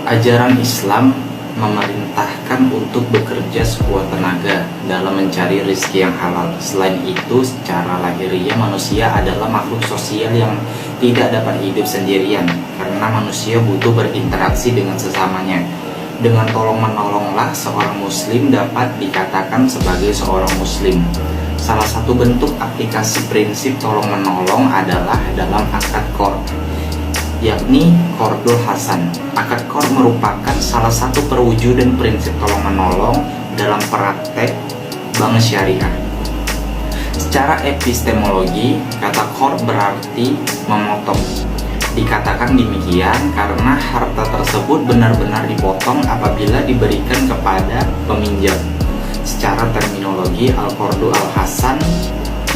Ajaran Islam memerintahkan untuk bekerja sekuat tenaga dalam mencari rezeki yang halal. Selain itu, secara lahiriah manusia adalah makhluk sosial yang tidak dapat hidup sendirian, karena manusia butuh berinteraksi dengan sesamanya. Dengan tolong-menolonglah seorang muslim dapat dikatakan sebagai seorang muslim. Salah satu bentuk aplikasi prinsip tolong-menolong adalah dalam akad qard, yakni qardul hasan. Akad qard merupakan salah satu perwujudan prinsip tolong-menolong dalam praktek bank syariah. Secara epistemologi, kata qard berarti memotong. Dikatakan demikian karena harta tersebut benar-benar dipotong apabila diberikan kepada peminjam. Secara terminologi, al-qardu al-hasan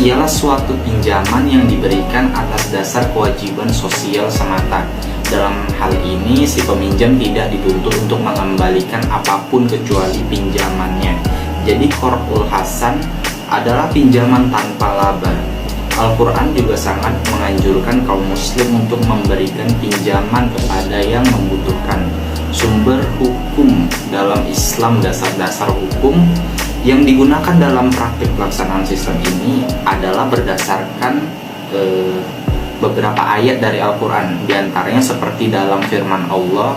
ialah suatu pinjaman yang diberikan atas dasar kewajiban sosial semata. Dalam hal ini, si peminjam tidak dituntut untuk mengembalikan apapun kecuali pinjamannya. Jadi qardul hasan adalah pinjaman tanpa laba. Al-Quran juga sangat menganjurkan kaum muslim untuk memberikan pinjaman kepada yang membutuhkan. Sumber hukum dalam Islam, dasar-dasar hukum yang digunakan dalam praktik pelaksanaan sistem ini adalah berdasarkan beberapa ayat dari Al-Quran. Di antaranya seperti dalam firman Allah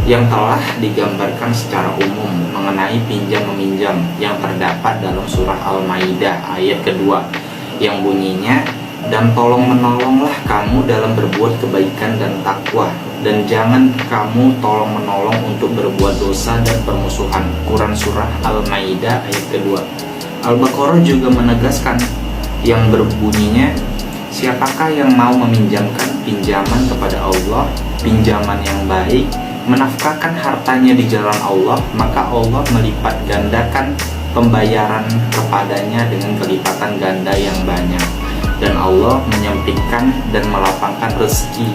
yang telah digambarkan secara umum mengenai pinjam-meminjam yang terdapat dalam surah Al-Maidah ayat kedua, yang bunyinya, dan tolong-menolonglah kamu dalam berbuat kebaikan dan takwa, dan jangan kamu tolong-menolong untuk berbuat dosa dan permusuhan. Quran surah Al-Maidah ayat kedua. Al-Baqarah juga menegaskan yang berbunyinya, siapakah yang mau meminjamkan pinjaman kepada Allah, pinjaman yang baik, menafkahkan hartanya di jalan Allah, maka Allah melipat gandakan pembayaran kepadanya dengan kelipatan ganda yang banyak, dan Allah menyempitkan dan melapangkan rezeki,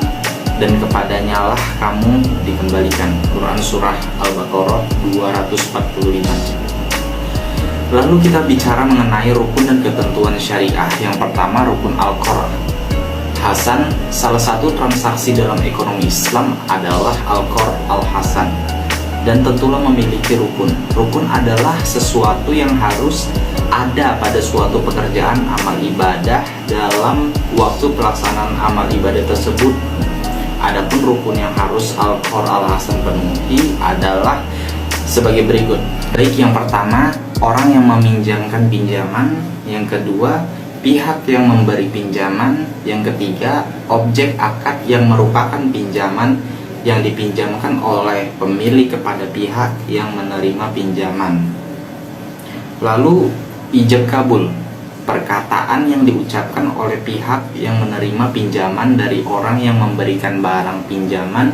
dan kepadanya lah kamu dikembalikan. Quran surah Al-Baqarah 245. Lalu kita bicara mengenai rukun dan ketentuan syariah. Yang pertama, rukun al-qard hasan. Salah satu transaksi dalam ekonomi Islam adalah al-qard al-hasan, dan tentulah memiliki rukun. Rukun adalah sesuatu yang harus ada pada suatu pekerjaan amal ibadah dalam waktu pelaksanaan amal ibadah tersebut. Adapun rukun yang harus al-qard al-hasan penuhi adalah sebagai berikut. Baik, yang pertama, orang yang meminjamkan pinjaman. Yang kedua, pihak yang memberi pinjaman. Yang ketiga, objek akad yang merupakan pinjaman yang dipinjamkan oleh pemilik kepada pihak yang menerima pinjaman. Lalu ijab kabul, perkataan yang diucapkan oleh pihak yang menerima pinjaman dari orang yang memberikan barang pinjaman,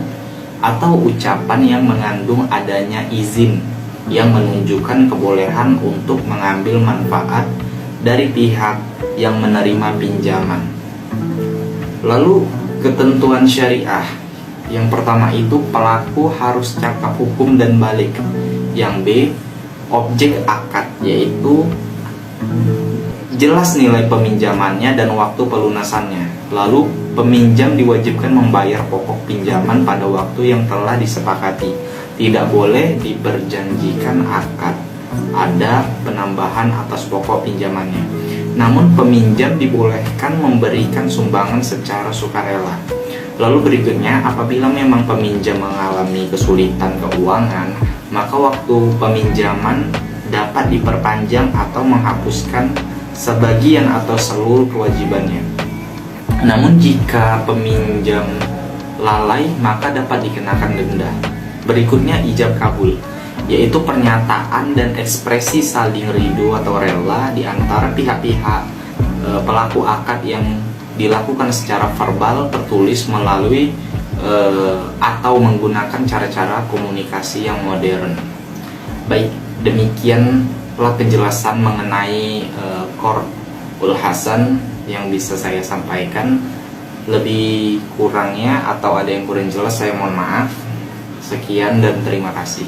atau ucapan yang mengandung adanya izin yang menunjukkan kebolehan untuk mengambil manfaat dari pihak yang menerima pinjaman. Lalu ketentuan syariah. Yang pertama itu, pelaku harus cakap hukum dan balik. Yang B, objek akad, yaitu jelas nilai peminjamannya dan waktu pelunasannya. Lalu peminjam diwajibkan membayar pokok pinjaman pada waktu yang telah disepakati. Tidak boleh diperjanjikan akad ada penambahan atas pokok pinjamannya. Namun peminjam dibolehkan memberikan sumbangan secara sukarela. Lalu berikutnya, apabila memang peminjam mengalami kesulitan keuangan, maka waktu peminjaman dapat diperpanjang atau menghapuskan sebagian atau seluruh kewajibannya. Namun jika peminjam lalai, maka dapat dikenakan denda. Berikutnya, ijab kabul, yaitu pernyataan dan ekspresi saling ridho atau rela di antara pihak-pihak pelaku akad yang dilakukan secara verbal, tertulis, melalui atau menggunakan cara-cara komunikasi yang modern. Baik, demikianlah penjelasan mengenai qardul hasan yang bisa saya sampaikan. Lebih kurangnya atau ada yang kurang jelas, saya mohon maaf. Sekian dan terima kasih.